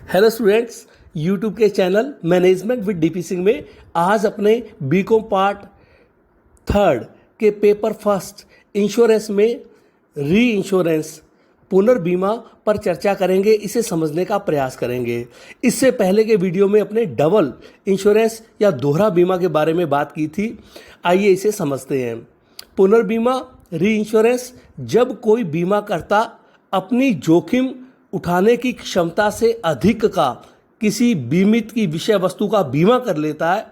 Hello students, YouTube के channel management with DP Singh में आज अपने बीकॉम पार्ट थर्ड के पेपर फर्स्ट इंश्योरेंस में री इंश्योरेंस पुनर्बीमा पर चर्चा करेंगे। इसे समझने का प्रयास करेंगे। इससे पहले के वीडियो में अपने डबल इंश्योरेंस या दोहरा बीमा के बारे में बात की थी। आइए इसे समझते हैं। पुनर्बीमा री इंश्योरेंस, जब कोई बीमा करता अपनी जोखिम उठाने की क्षमता से अधिक का किसी बीमित की विषय वस्तु का बीमा कर लेता है,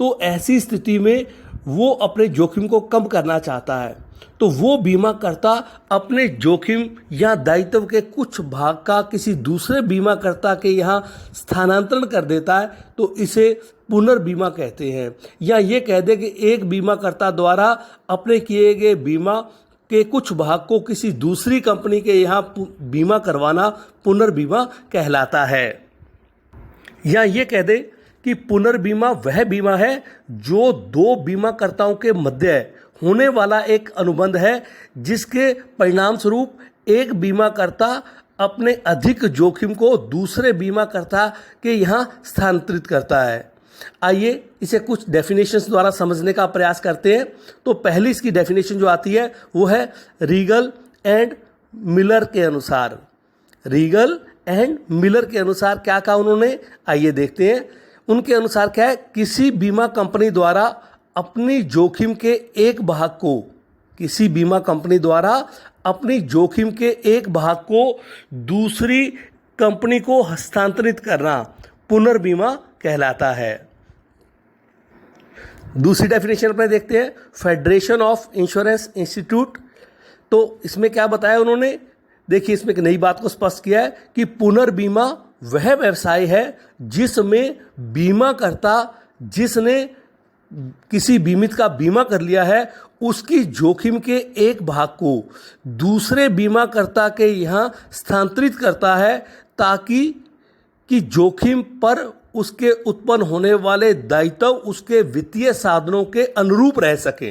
तो ऐसी स्थिति में वो अपने जोखिम को कम करना चाहता है, तो वो बीमा करता अपने जोखिम या दायित्व के कुछ भाग का किसी दूसरे बीमा करता के यहाँ स्थानांतरण कर देता है, तो इसे पुनर्बीमा कहते हैं। या ये कह दे कि एक बीमा करता द्वारा अपने किए गए बीमा के कुछ भाग को किसी दूसरी कंपनी के यहाँ बीमा करवाना पुनर्बीमा कहलाता है। या ये कह दे कि पुनर्बीमा वह बीमा है जो दो बीमाकर्ताओं के मध्य होने वाला एक अनुबंध है, जिसके परिणाम स्वरूप एक बीमाकर्ता अपने अधिक जोखिम को दूसरे बीमाकर्ता के यहाँ स्थानांतरित करता है। आइए इसे कुछ डेफिनेशंस द्वारा समझने का प्रयास करते हैं। तो पहली इसकी डेफिनेशन जो आती है वो है रीगल एंड मिलर के अनुसार। रीगल एंड मिलर के अनुसार क्या कहा उन्होंने, आइए देखते हैं। उनके अनुसार क्या है, किसी बीमा कंपनी द्वारा अपनी जोखिम के एक भाग को, किसी बीमा कंपनी द्वारा अपनी जोखिम के एक भाग को दूसरी कंपनी को हस्तांतरित करना पुनर्बीमा कहलाता है। दूसरी डेफिनेशन अपने देखते हैं, फेडरेशन ऑफ इंश्योरेंस इंस्टीट्यूट। तो इसमें क्या बताया उन्होंने, देखिए इसमें एक नई बात को स्पष्ट किया है कि पुनर्बीमा वह व्यवसाय है जिसमें बीमा करता जिसने किसी बीमित का बीमा कर लिया है, उसकी जोखिम के एक भाग को दूसरे बीमाकर्ता के यहाँ स्थानांतरित करता है, ताकि कि जोखिम पर उसके उत्पन्न होने वाले दायित्व उसके वित्तीय साधनों के अनुरूप रह सके।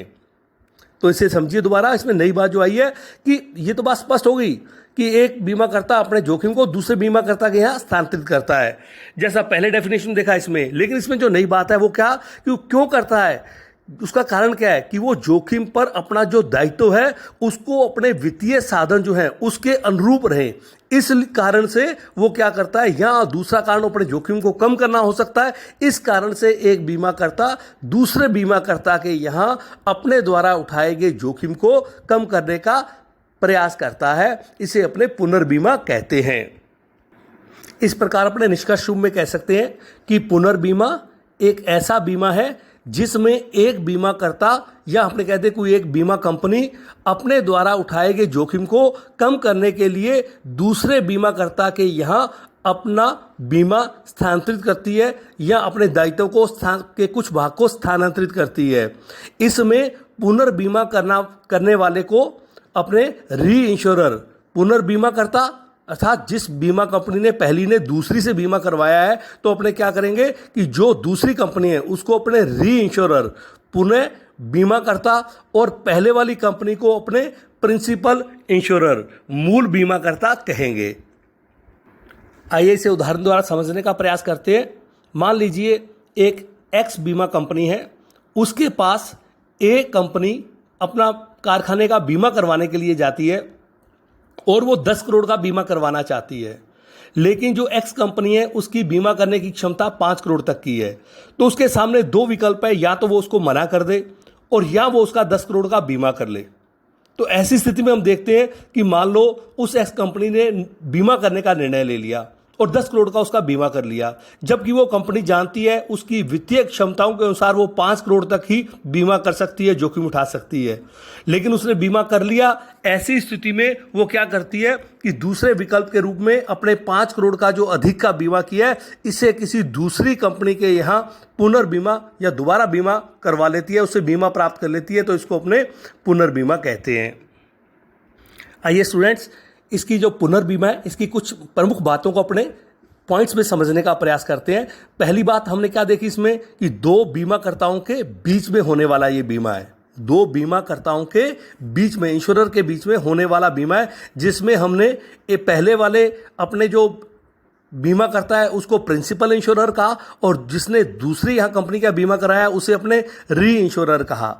तो इसे समझिए दोबारा, इसमें नई बात जो आई है कि ये तो बात स्पष्ट हो गई कि एक बीमाकर्ता अपने जोखिम को दूसरे बीमाकर्ता के यहाँ स्थानांतरित करता है, जैसा पहले डेफिनेशन देखा इसमें। लेकिन इसमें जो नई बात है वो क्या, कि वो क्यों करता है, उसका कारण क्या है कि वो जोखिम पर अपना जो दायित्व है उसको अपने वित्तीय साधन जो है उसके अनुरूप रहे। इस कारण से वो क्या करता है, या दूसरा कारण अपने जोखिम को कम करना हो सकता है। इस कारण से एक बीमाकर्ता दूसरे बीमाकर्ता के यहाँ अपने द्वारा उठाए गए जोखिम को कम करने का प्रयास करता है। इसे अपने पुनर्बीमा कहते हैं। इस प्रकार अपने निष्कर्ष रूप में कह सकते हैं कि पुनर्बीमा एक ऐसा बीमा है जिसमें एक बीमाकर्ता या अपने कहते कोई एक बीमा कंपनी अपने द्वारा उठाए गए जोखिम को कम करने के लिए दूसरे बीमाकर्ता के यहाँ अपना बीमा स्थानांतरित करती है, या अपने दायित्व को के कुछ भाग को स्थानांतरित करती है। इसमें पुनर्बीमा करने वाले को अपने री इंश्योरर, पुनर्बीमा करता अर्थात जिस बीमा कंपनी ने पहली ने दूसरी से बीमा करवाया है, तो अपने क्या करेंगे कि जो दूसरी कंपनी है उसको अपने री इंश्योरर, पुनः बीमा करता, और पहले वाली कंपनी को अपने प्रिंसिपल इंश्योरर, मूल बीमा करता कहेंगे। आइए इसे उदाहरण द्वारा समझने का प्रयास करते हैं। मान लीजिए एक एक्स बीमा कंपनी है, उसके पास ए कंपनी अपना कारखाने का बीमा करवाने के लिए जाती है और वो 10 करोड़ का बीमा करवाना चाहती है। लेकिन जो एक्स कंपनी है उसकी बीमा करने की क्षमता 5 करोड़ तक की है। तो उसके सामने दो विकल्प है, या तो वो उसको मना कर दे और या वो उसका 10 करोड़ का बीमा कर ले। तो ऐसी स्थिति में हम देखते हैं कि मान लो उस एक्स कंपनी ने बीमा करने का निर्णय ले लिया और 10 करोड़ का उसका बीमा कर लिया, जबकि वो कंपनी जानती है उसकी वित्तीय क्षमताओं के अनुसार वो 5 करोड़ तक ही बीमा कर सकती है, जोखिम उठा सकती है। लेकिन उसने बीमा कर लिया। ऐसी स्थिति में वो क्या करती है कि दूसरे विकल्प के रूप में अपने 5 करोड़ का जो अधिक का बीमा किया है, इसे किसी दूसरी कंपनी के यहाँ पुनर्बीमा या दोबारा बीमा करवा लेती है, उससे बीमा प्राप्त कर लेती है। तो इसको अपने पुनर्बीमा कहते हैं। आइए स्टूडेंट्स, इसकी जो पुनर्बीमा है इसकी कुछ प्रमुख बातों को अपने पॉइंट्स में समझने का प्रयास करते हैं। पहली बात हमने क्या देखी इसमें, कि दो बीमाकर्ताओं के बीच में होने वाला ये बीमा है। दो बीमाकर्ताओं के बीच में, इंश्योरर के बीच में होने वाला बीमा है, जिसमें हमने ये पहले वाले अपने जो बीमा करता है उसको प्रिंसिपल इंश्योरर कहा, और जिसने दूसरी यहाँ कंपनी का बीमा कराया उसे अपने री इंश्योरर कहा।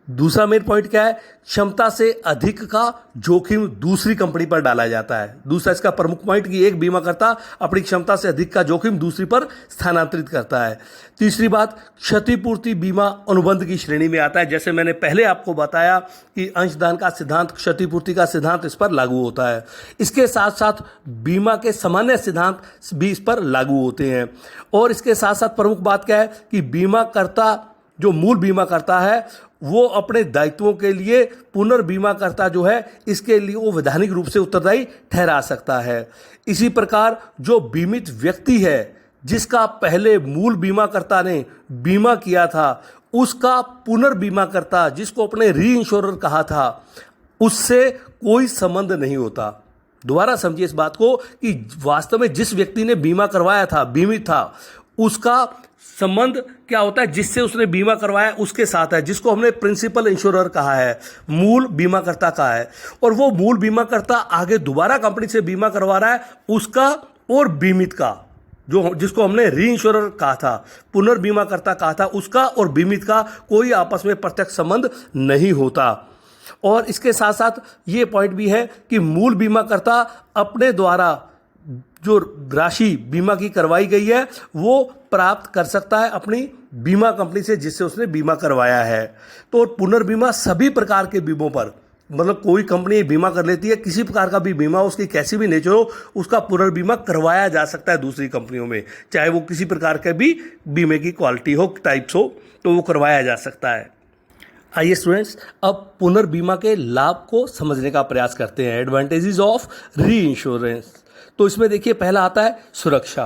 दूसरा मेन पॉइंट क्या है, क्षमता से अधिक का जोखिम दूसरी कंपनी पर डाला जाता है। दूसरा इसका प्रमुख पॉइंट कि एक बीमाकर्ता अपनी क्षमता से अधिक का जोखिम दूसरी पर स्थानांतरित करता है। तीसरी बात, क्षतिपूर्ति बीमा अनुबंध की श्रेणी में आता है। जैसे मैंने पहले आपको बताया कि अंशदान का सिद्धांत, क्षतिपूर्ति का सिद्धांत इस पर लागू होता है। इसके साथ साथ बीमा के सामान्य सिद्धांत भी इस पर लागू होते हैं। और इसके साथ साथ प्रमुख बात क्या है कि बीमाकर्ता, जो मूल बीमाकर्ता है, वो अपने दायित्वों के लिए पुनर्बीमाकर्ता जो है इसके लिए वो वैधानिक रूप से उत्तरदायी ठहरा सकता है। इसी प्रकार जो बीमित व्यक्ति है जिसका पहले मूल बीमाकर्ता ने बीमा किया था, उसका पुनर्बीमाकर्ता जिसको अपने री इंश्योरर कहा था, उससे कोई संबंध नहीं होता। दोबारा समझिए इस बात को कि वास्तव में जिस व्यक्ति ने बीमा करवाया था, बीमित था, उसका संबंध क्या होता है, जिससे उसने बीमा करवाया उसके साथ है, जिसको हमने प्रिंसिपल इंश्योरर कहा है, मूल बीमाकर्ता कहा है। और वो मूल बीमाकर्ता आगे दोबारा कंपनी से बीमा करवा रहा है उसका और बीमित का, जो जिसको हमने री इंश्योरर कहा था, पुनर्बीमाकर्ता कहा था, उसका और बीमित का कोई आपस में प्रत्यक्ष संबंध नहीं होता। और इसके साथ साथ ये पॉइंट भी है कि मूल बीमाकर्ता अपने द्वारा जो राशि बीमा की करवाई गई है वो प्राप्त कर सकता है अपनी बीमा कंपनी से जिससे उसने बीमा करवाया है। तो पुनर्बीमा सभी प्रकार के बीमों पर, मतलब कोई कंपनी बीमा कर लेती है, किसी प्रकार का भी बीमा, उसकी कैसी भी नेचर हो, उसका पुनर्बीमा करवाया जा सकता है दूसरी कंपनियों में, चाहे वो किसी प्रकार के भी बीमे की क्वालिटी हो, टाइप्स हो, तो वो करवाया जा सकता है। आइए स्टूडेंट्स, अब पुनर्बीमा के लाभ को समझने का प्रयास करते हैं। एडवांटेजेस ऑफ री इंश्योरेंस। तो इसमें देखिए पहला आता है सुरक्षा,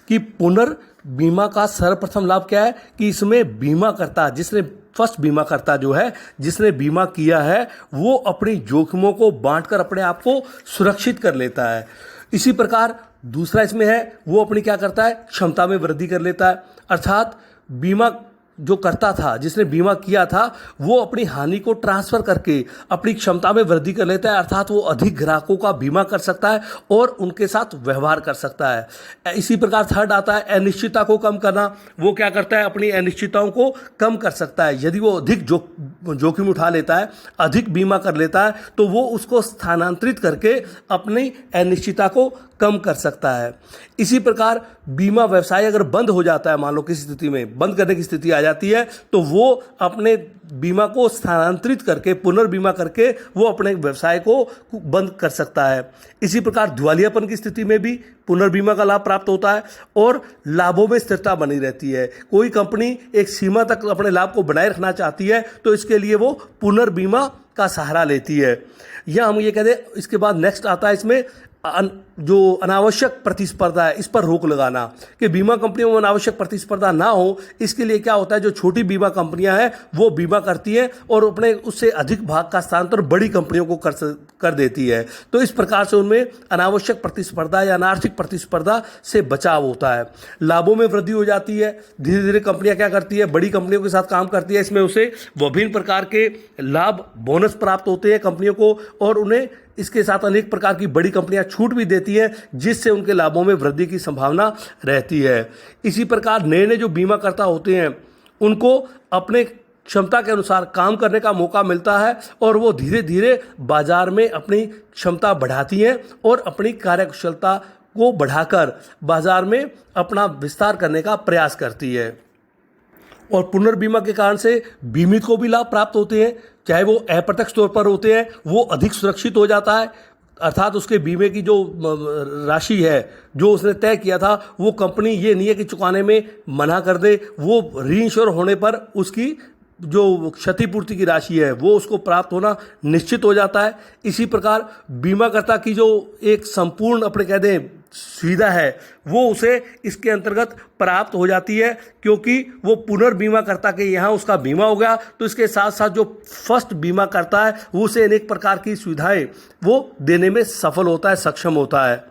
कि पुनर्बीमा का सर्वप्रथम लाभ क्या है कि इसमें बीमाकर्ता, जिसने फर्स्ट बीमाकर्ता जो है जिसने बीमा किया है, वो अपनी जोखिमों को बांटकर अपने आप को सुरक्षित कर लेता है। इसी प्रकार दूसरा इसमें है, वो अपनी क्या करता है, क्षमता में वृद्धि कर लेता है। अर्थात बीमा जो करता था, जिसने बीमा किया था, वो अपनी हानि को ट्रांसफर करके अपनी क्षमता में वृद्धि कर लेता है। अर्थात वो अधिक ग्राहकों का बीमा कर सकता है और उनके साथ व्यवहार कर सकता है। इसी प्रकार थर्ड आता है अनिश्चितता को कम करना। वो क्या करता है, अपनी अनिश्चितताओं को कम कर सकता है। यदि वो अधिक जोखिम उठा लेता है, अधिक बीमा कर लेता है, तो वो उसको स्थानांतरित करके अपनी अनिश्चितता को कम कर सकता है। इसी प्रकार बीमा व्यवसाय अगर बंद हो जाता है, मान लो किसी स्थिति में बंद करने की स्थिति आ जाती है, तो वो अपने बीमा को स्थानांतरित करके, पुनर्बीमा करके वो अपने व्यवसाय को बंद कर सकता है। इसी प्रकार दिवालियापन की स्थिति में भी पुनर्बीमा का लाभ प्राप्त होता है और लाभों में स्थिरता बनी रहती है। कोई कंपनी एक सीमा तक अपने लाभ को बनाए रखना चाहती है तो इसके लिए वो पुनर्बीमा का सहारा लेती है। या हम ये कहते हैं, इसके बाद नेक्स्ट आता है इसमें जो अनावश्यक प्रतिस्पर्धा है, इस पर रोक लगाना, कि बीमा कंपनियों में अनावश्यक प्रतिस्पर्धा ना हो। इसके लिए क्या होता है, जो छोटी बीमा कंपनियां हैं वो बीमा करती हैं और अपने उससे अधिक भाग का स्थानांतरण बड़ी कंपनियों को कर देती है। तो इस प्रकार से उनमें अनावश्यक प्रतिस्पर्धा या अनार्थिक प्रतिस्पर्धा से बचाव होता है। लाभों में वृद्धि हो जाती है। धीरे धीरे कंपनियां क्या करती है, बड़ी कंपनियों के साथ काम करती है, इसमें उसे विभिन्न प्रकार के लाभ, बोनस प्राप्त होते हैं कंपनियों को, और उन्हें इसके साथ अनेक प्रकार की बड़ी कंपनियां छूट भी देती हैं, जिससे उनके लाभों में वृद्धि की संभावना रहती है। इसी प्रकार नए नए जो बीमाकर्ता होते हैं उनको अपने क्षमता के अनुसार काम करने का मौका मिलता है और वो धीरे धीरे बाजार में अपनी क्षमता बढ़ाती हैं और अपनी कार्यकुशलता को बढ़ाकर बाजार में अपना विस्तार करने का प्रयास करती है। और पुनर्बीमा के कारण से बीमित को भी लाभ प्राप्त होते हैं, चाहे वो अप्रत्यक्ष तौर पर होते हैं, वो अधिक सुरक्षित हो जाता है। अर्थात उसके बीमे की जो राशि है जो उसने तय किया था, वो कंपनी ये नहीं है कि चुकाने में मना कर दे, वो री इंश्योर होने पर उसकी जो क्षतिपूर्ति की राशि है वो उसको प्राप्त होना निश्चित हो जाता है। इसी प्रकार बीमाकर्ता की जो एक संपूर्ण अपने कह दें सुविधा है वो उसे इसके अंतर्गत प्राप्त हो जाती है, क्योंकि वो पुनर्बीमाकर्ता के यहाँ उसका बीमा हो गया, तो इसके साथ साथ जो फर्स्ट बीमा करता है वो उसे अनेक प्रकार की सुविधाएं वो देने में सफल होता है, सक्षम होता है।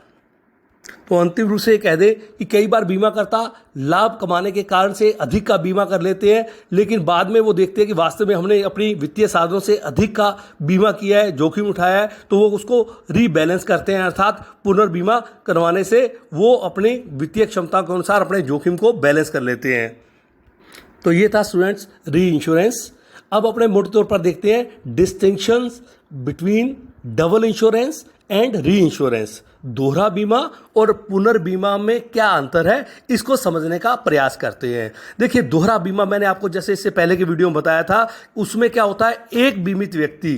तो अंतिम रूप से ये कह दे कि कई बार बीमाकर्ता लाभ कमाने के कारण से अधिक का बीमा कर लेते हैं, लेकिन बाद में वो देखते हैं कि वास्तव में हमने अपनी वित्तीय साधनों से अधिक का बीमा किया है, जोखिम उठाया है, तो वो उसको रीबैलेंस करते हैं, अर्थात पुनर्बीमा करवाने से वो अपनी वित्तीय क्षमता के अनुसार अपने जोखिम को बैलेंस कर लेते हैं। तो ये था स्टूडेंट्स री इंश्योरेंस। अब अपने मोटे तौर पर देखते हैं distinctions between double insurance and re insurance. दोहरा बीमा और पुनर्बीमा में क्या अंतर है, इसको समझने का प्रयास करते हैं। देखिए, दोहरा बीमा मैंने आपको जैसे इससे पहले के वीडियो में बताया था, उसमें क्या होता है, एक बीमित व्यक्ति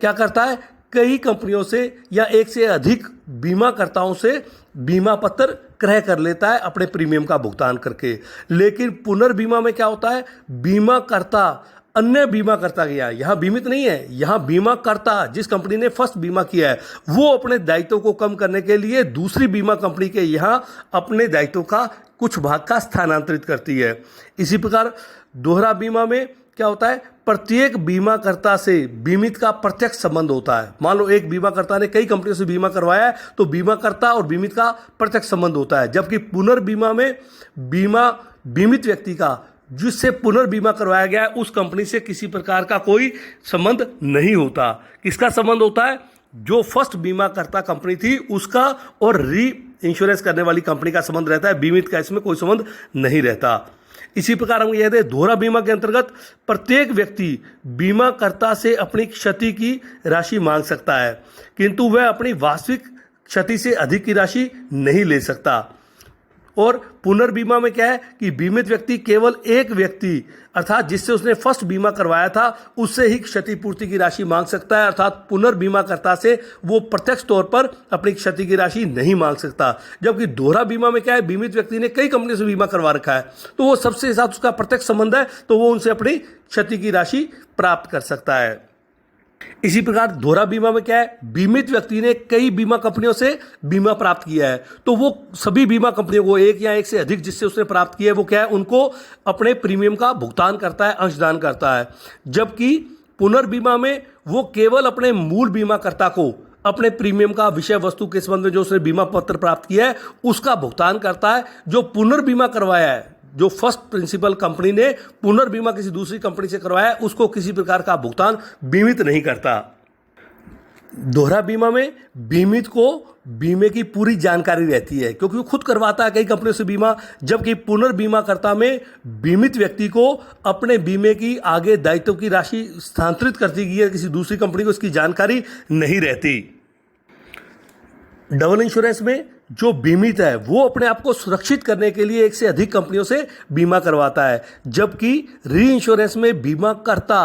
क्या करता है, कई कंपनियों से या एक से अधिक बीमाकर्ताओं से बीमा पत्र क्रय कर लेता है अपने प्रीमियम का भुगतान करके। लेकिन पुनर्बीमा में क्या होता है, बीमाकर्ता अन्य बीमाकर्ता गया, यहाँ बीमित नहीं है, यहाँ बीमाकर्ता जिस कंपनी ने फर्स्ट बीमा किया है वो अपने दायित्वों को कम करने के लिए दूसरी बीमा कंपनी के यहाँ अपने दायित्वों का कुछ भाग का स्थानांतरित करती है। इसी प्रकार दोहरा बीमा में क्या होता है, प्रत्येक बीमाकर्ता से बीमित का प्रत्यक्ष संबंध होता है। मान लो एक बीमाकर्ता ने कई कंपनियों से बीमा करवाया है तो बीमाकर्ता और बीमित का प्रत्यक्ष संबंध होता है, जबकि पुनर्बीमा में बीमित व्यक्ति का जिससे पुनर्बीमा करवाया गया है उस कंपनी से किसी प्रकार का कोई संबंध नहीं होता। किसका संबंध होता है, जो फर्स्ट बीमाकर्ता कंपनी थी उसका और री इंश्योरेंस करने वाली कंपनी का संबंध रहता है, बीमित का इसमें कोई संबंध नहीं रहता। इसी प्रकार हम कहते हैं दोहरा बीमा के अंतर्गत प्रत्येक व्यक्ति बीमाकर्ता से अपनी क्षति की राशि मांग सकता है, किंतु वह अपनी वास्तविक क्षति से अधिक की राशि नहीं ले सकता। और पुनर्बीमा में क्या है कि बीमित व्यक्ति केवल एक व्यक्ति अर्थात जिससे उसने फर्स्ट बीमा करवाया था उससे ही क्षतिपूर्ति की राशि मांग सकता है, अर्थात पुनर्बीमाकर्ता से वो प्रत्यक्ष तौर पर अपनी क्षति की राशि नहीं मांग सकता। जबकि दोहरा बीमा में क्या है, बीमित व्यक्ति ने कई कंपनी से बीमा करवा रखा है तो वो सबसे साथ उसका प्रत्यक्ष संबंध है, तो वो उनसे अपनी क्षति की राशि प्राप्त कर सकता है। इसी प्रकार दोहरा बीमा में क्या है, बीमित व्यक्ति ने कई बीमा कंपनियों से बीमा प्राप्त किया है तो वो सभी बीमा कंपनियों को एक या एक से अधिक जिससे उसने प्राप्त किया है वो क्या है, उनको अपने प्रीमियम का भुगतान करता है, अंशदान करता है। जबकि पुनर्बीमा में वो केवल अपने मूल बीमाकर्ता को अपने प्रीमियम का विषय वस्तु के संबंध में जो उसने बीमा पत्र प्राप्त किया है उसका भुगतान करता है। जो पुनर्बीमा करवाया है, जो फर्स्ट प्रिंसिपल कंपनी ने पुनर्बीमा किसी दूसरी कंपनी से करवाया है, उसको किसी प्रकार का भुगतान बीमित नहीं करता। दोहरा बीमा में बीमित को बीमे की पूरी जानकारी रहती है क्योंकि वो खुद करवाता है कई कंपनियों से बीमा, जबकि पुनर्बीमाकर्ता में बीमित व्यक्ति को अपने बीमे की आगे दायित्व की राशि स्थानांतरित करती गई है किसी दूसरी कंपनी को, इसकी जानकारी नहीं रहती। डबल इंश्योरेंस में जो बीमित है वो अपने आप को सुरक्षित करने के लिए एक से अधिक कंपनियों से बीमा करवाता है, जबकि री इंश्योरेंस में बीमाकर्ता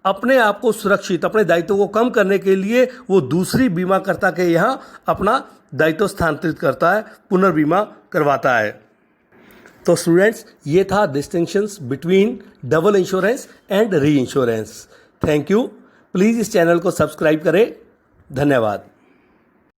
अपने आप को सुरक्षित, अपने दायित्व को कम करने के लिए वो दूसरी बीमाकर्ता के यहाँ अपना दायित्व स्थानांतरित करता है, पुनर्बीमा करवाता है। तो स्टूडेंट्स, ये था distinctions between double insurance and re insurance. Thank you. Please इस चैनल को सब्सक्राइब करें। धन्यवाद।